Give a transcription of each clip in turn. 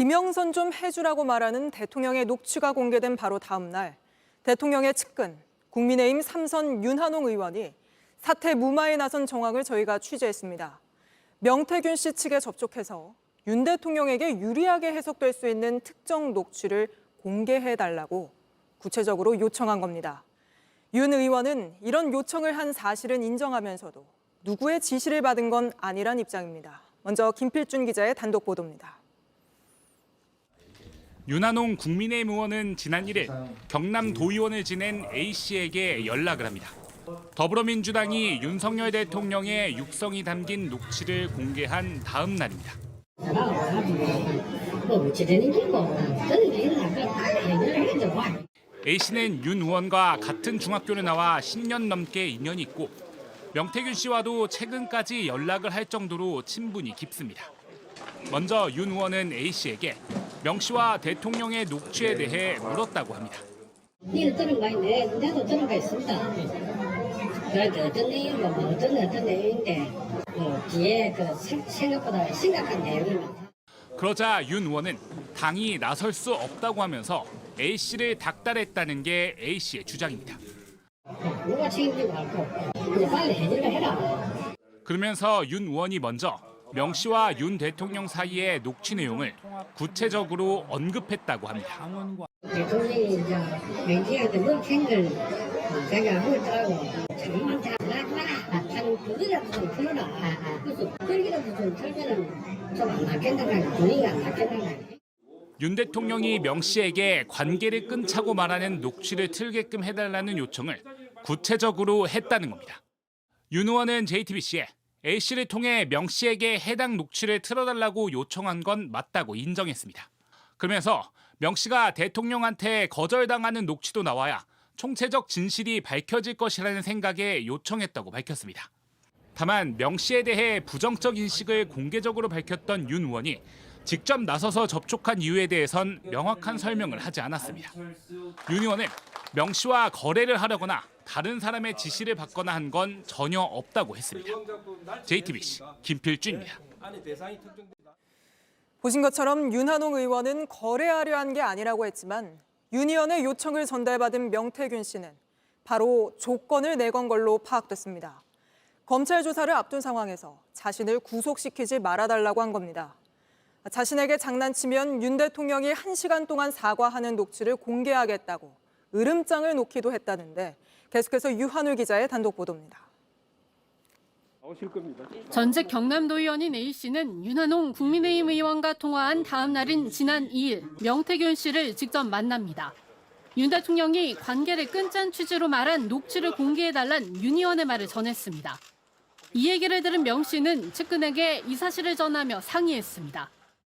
김영선 좀 해주라고 말하는 대통령의 녹취가 공개된 바로 다음 날 대통령의 측근 국민의힘 3선 윤한홍 의원이 사퇴 무마에 나선 정황을 저희가 취재했습니다. 명태균 씨 측에 접촉해서 윤 대통령에게 유리하게 해석될 수 있는 특정 녹취를 공개해달라고 구체적으로 요청한 겁니다. 윤 의원은 이런 요청을 한 사실은 인정하면서도 누구의 지시를 받은 건 아니란 입장입니다. 먼저 김필준 기자의 단독 보도입니다. 윤한홍 국민의힘 의원은 지난 1일 경남 도의원을 지낸 A씨에게 연락을 합니다. 더불어민주당이 윤석열 대통령의 육성이 담긴 녹취를 공개한 다음 날입니다. A씨는 윤 의원과 같은 중학교를 나와 10년 넘게 인연이 있고 명태균 씨와도 최근까지 연락을 할 정도로 친분이 깊습니다. 먼저 윤 의원은 A씨에게 명 씨와 대통령의 녹취에 대해 물었다고 합니다. 니는 들은 거 있네. 나도 들은 거 있습니다. 그런데 어떤 내용이고 어떤 내용인데 뒤에 생각보다 심각한 내용이 많다. 그러자 윤 의원은 당이 나설 수 없다고 하면서 A씨를 닥달했다는 게 A씨의 주장입니다. 누가 책임지고 할고 이제 빨리 해결을 해라. 그러면서 윤 의원이 먼저 명 씨와 윤 대통령 사이의 녹취 내용을 구체적으로 언급했다고 합니다. 대통령이 이제 명지한테 물캔걸 자기가 물더라고 정말 잘하구나. 참 그거라도 좀 풀어라. 그래서 그렇게라도 좀 털면은 좀 안 낫겠나. 분위기가 안 낫겠나. 윤 대통령이 명 씨에게 관계를 끊자고 말하는 녹취를 틀게끔 해달라는 요청을 구체적으로 했다는 겁니다. 윤 의원은 JTBC에 A씨를 통해 명 씨에게 해당 녹취를 틀어달라고 요청한 건 맞다고 인정했습니다. 그러면서 명 씨가 대통령한테 거절당하는 녹취도 나와야 총체적 진실이 밝혀질 것이라는 생각에 요청했다고 밝혔습니다. 다만 명 씨에 대해 부정적 인식을 공개적으로 밝혔던 윤 의원이 직접 나서서 접촉한 이유에 대해선 명확한 설명을 하지 않았습니다. 윤 의원은 명 씨와 거래를 하려거나 다른 사람의 지시를 받거나 한 건 전혀 없다고 했습니다. JTBC 김필준입니다. 보신 것처럼 윤한홍 의원은 거래하려 한 게 아니라고 했지만 윤 의원의 요청을 전달받은 명태균 씨는 바로 조건을 내건 걸로 파악됐습니다. 검찰 조사를 앞둔 상황에서 자신을 구속시키지 말아달라고 한 겁니다. 자신에게 장난치면 윤 대통령이 1시간 동안 사과하는 녹취를 공개하겠다고 으름장을 놓기도 했다는데 계속해서 유한울 기자의 단독 보도입니다. 전직 경남도의원인 A씨는 윤한홍 국민의힘 의원과 통화한 다음 날인 지난 2일 명태균 씨를 직접 만납니다. 윤 대통령이 관계를 끊자는 취지로 말한 녹취를 공개해달란 윤 의원의 말을 전했습니다. 이 얘기를 들은 명 씨는 측근에게 이 사실을 전하며 상의했습니다.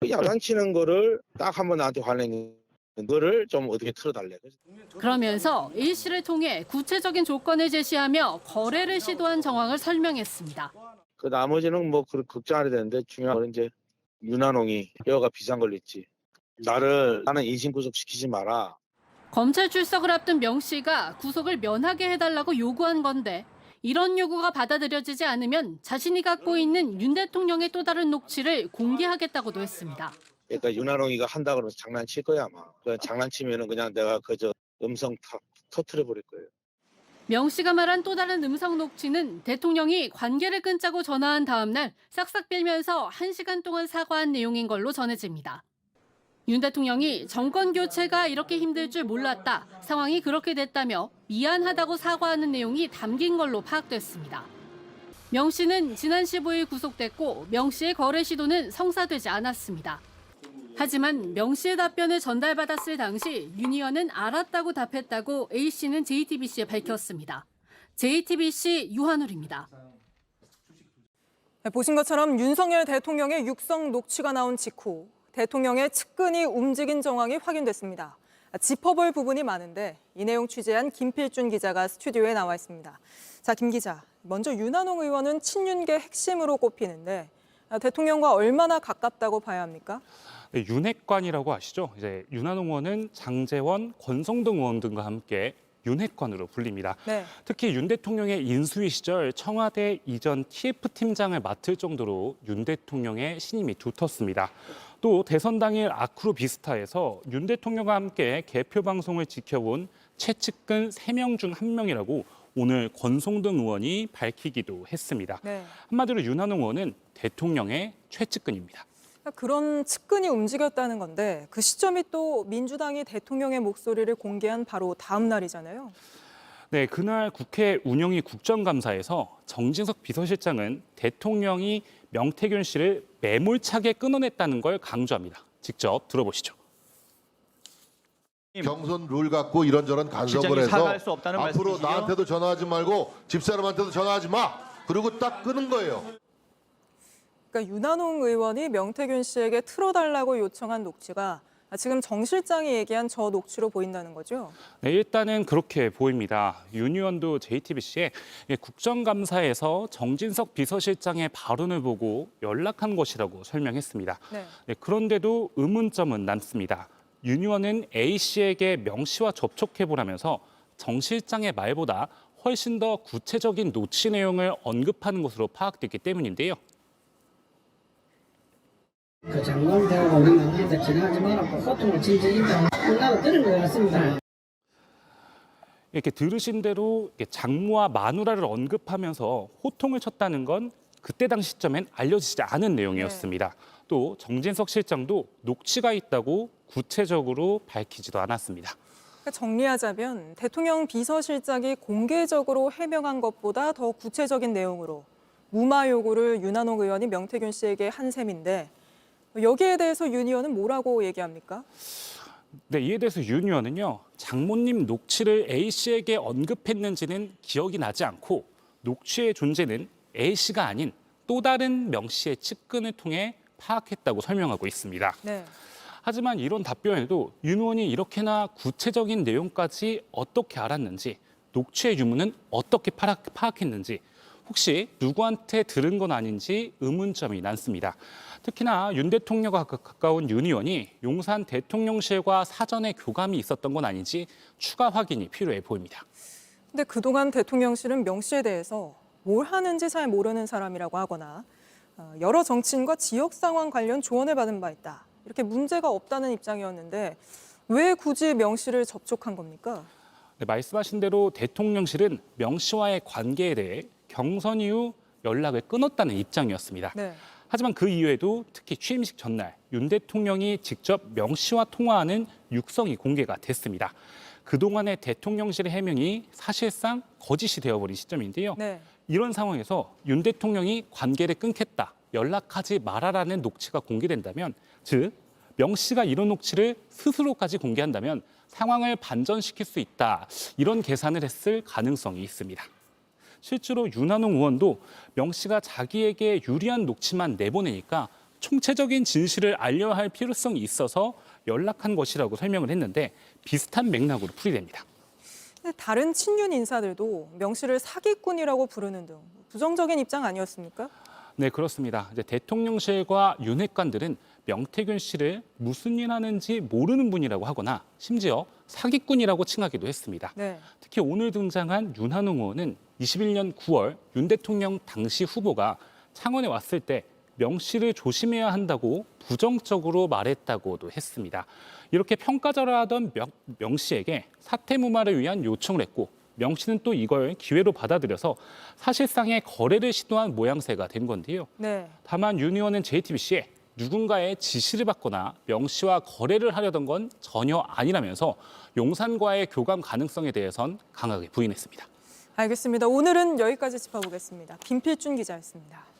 야단치는 거를 딱 한번 나한테 화내는 거를 좀 어떻게 틀어달래. 그러면서 A씨를 통해 구체적인 조건을 제시하며 거래를 시도한 정황을 설명했습니다. 그 나머지는 뭐 걱정 안 해도 되는데 중요한 건 이제 윤한홍이 뼈가 비싼 걸 있지. 나는 인신 구속시키지 마라. 검찰 출석을 앞둔 명 씨가 구속을 면하게 해달라고 요구한 건데 이런 요구가 받아들여지지 않으면 자신이 갖고 있는 윤 대통령의 또 다른 녹취를 공개하겠다고도 했습니다. 그러니까 윤한홍이가 한다 그러면 장난칠 거야 아마. 장난치면은 그냥 내가 그저 음성 터트려 버릴 거예요. 명 씨가 말한 또 다른 음성 녹취는 대통령이 관계를 끊자고 전화한 다음 날 싹싹 빌면서 1시간 동안 사과한 내용인 걸로 전해집니다. 윤 대통령이 정권 교체가 이렇게 힘들 줄 몰랐다. 상황이 그렇게 됐다며 미안하다고 사과하는 내용이 담긴 걸로 파악됐습니다. 명 씨는 지난 15일 구속됐고 명 씨의 거래 시도는 성사되지 않았습니다. 하지만 명 씨의 답변을 전달받았을 당시 윤 의원은 알았다고 답했다고 A씨는 JTBC에 밝혔습니다. JTBC 유한울입니다. 보신 것처럼 윤석열 대통령의 육성 녹취가 나온 직후 대통령의 측근이 움직인 정황이 확인됐습니다. 짚어볼 부분이 많은데 이 내용 취재한 김필준 기자가 스튜디오에 나와 있습니다. 자, 김 기자, 먼저 윤한홍 의원은 친윤계 핵심으로 꼽히는데 대통령과 얼마나 가깝다고 봐야 합니까? 네, 윤핵관이라고 아시죠? 이제 윤한홍 의원은 장제원, 권성동 의원 등과 함께 윤핵관으로 불립니다. 네. 특히 윤 대통령의 인수위 시절 청와대 이전 TF팀장을 맡을 정도로 윤 대통령의 신임이 두텁습니다. 또 대선 당일 아크로비스타에서 윤 대통령과 함께 개표 방송을 지켜본 최측근 3명 중 1명이라고 오늘 권성동 의원이 밝히기도 했습니다. 네. 한마디로 윤한홍 의원은 대통령의 최측근입니다. 그런 측근이 움직였다는 건데 그 시점이 또 민주당이 대통령의 목소리를 공개한 바로 다음 날이잖아요. 네, 그날 국회 운영위 국정감사에서 정진석 비서실장은 대통령이 명태균 씨를 매몰차게 끊어냈다는 걸 강조합니다. 직접 들어보시죠. 경선 룰 갖고 이런저런 간섭을 실장님 해서 사과할 수 없다는 앞으로 말씀이시죠? 나한테도 전화하지 말고 집사람한테도 전화하지 마. 그리고 딱 끊은 거예요. 그러니까 윤한홍 의원이 명태균 씨에게 틀어달라고 요청한 녹취가 지금 정 실장이 얘기한 저 녹취로 보인다는 거죠? 네, 일단은 그렇게 보입니다. 윤 의원도 JTBC에 국정감사에서 정진석 비서실장의 발언을 보고 연락한 것이라고 설명했습니다. 네. 네, 그런데도 의문점은 남습니다. 윤 의원은 A 씨에게 명 씨와 접촉해보라면서 정 실장의 말보다 훨씬 더 구체적인 녹취 내용을 언급하는 것으로 파악됐기 때문인데요. 그 장관들하고 우리 만나서 지나가지 말라고 소통을 진정인다. 끝나고 들은 것 같습니다. 이렇게 들으신 대로 장모와 마누라를 언급하면서 호통을 쳤다는 건 그때 당시 시점엔 알려지지 않은 내용이었습니다. 또 정진석 실장도 녹취가 있다고 구체적으로 밝히지도 않았습니다. 그러니까 정리하자면 대통령 비서실장이 공개적으로 해명한 것보다 더 구체적인 내용으로 무마 요구를 윤한홍 의원이 명태균 씨에게 한 셈인데 여기에 대해서 윤 의원은 뭐라고 얘기합니까? 네, 이에 대해서 윤 의원은요. 장모님 녹취를 A 씨에게 언급했는지는 기억이 나지 않고 녹취의 존재는 A 씨가 아닌 또 다른 명 씨의 측근을 통해 파악했다고 설명하고 있습니다. 네. 하지만 이런 답변에도 윤 의원이 이렇게나 구체적인 내용까지 어떻게 알았는지, 녹취의 유무는 어떻게 파악했는지, 혹시 누구한테 들은 건 아닌지 의문점이 남습니다. 특히나 윤 대통령과 가까운 윤 의원이 용산 대통령실과 사전에 교감이 있었던 건 아닌지 추가 확인이 필요해 보입니다. 근데 그동안 대통령실은 명 씨에 대해서 뭘 하는지 잘 모르는 사람이라고 하거나 여러 정치인과 지역 상황 관련 조언을 받은 바 있다. 이렇게 문제가 없다는 입장이었는데 왜 굳이 명 씨를 접촉한 겁니까? 네, 말씀하신 대로 대통령실은 명 씨와의 관계에 대해 경선 이후 연락을 끊었다는 입장이었습니다. 네. 하지만 그 이후에도 특히 취임식 전날 윤 대통령이 직접 명 씨와 통화하는 육성이 공개가 됐습니다. 그동안의 대통령실의 해명이 사실상 거짓이 되어버린 시점인데요. 네. 이런 상황에서 윤 대통령이 관계를 끊겠다, 연락하지 말아라는 녹취가 공개된다면, 즉 명 씨가 이런 녹취를 스스로까지 공개한다면 상황을 반전시킬 수 있다, 이런 계산을 했을 가능성이 있습니다. 실제로 윤한홍 의원도 명 씨가 자기에게 유리한 녹취만 내보내니까 총체적인 진실을 알려야 할 필요성이 있어서 연락한 것이라고 설명을 했는데 비슷한 맥락으로 풀이됩니다. 다른 친윤 인사들도 명 씨를 사기꾼이라고 부르는 등 부정적인 입장 아니었습니까? 네, 그렇습니다. 이제 대통령실과 윤핵관들은 명태균 씨를 무슨 일 하는지 모르는 분이라고 하거나 심지어 사기꾼이라고 칭하기도 했습니다. 네. 특히 오늘 등장한 윤한홍 의원은 21년 9월 윤 대통령 당시 후보가 창원에 왔을 때 명 씨를 조심해야 한다고 부정적으로 말했다고도 했습니다. 이렇게 평가절하하던 명 씨에게 사퇴 무마를 위한 요청을 했고 명 씨는 또 이걸 기회로 받아들여서 사실상의 거래를 시도한 모양새가 된 건데요. 네. 다만 윤 의원은 JTBC에 누군가의 지시를 받거나 명 씨와 거래를 하려던 건 전혀 아니라면서 용산과의 교감 가능성에 대해선 강하게 부인했습니다. 알겠습니다. 오늘은 여기까지 짚어보겠습니다. 김필준 기자였습니다.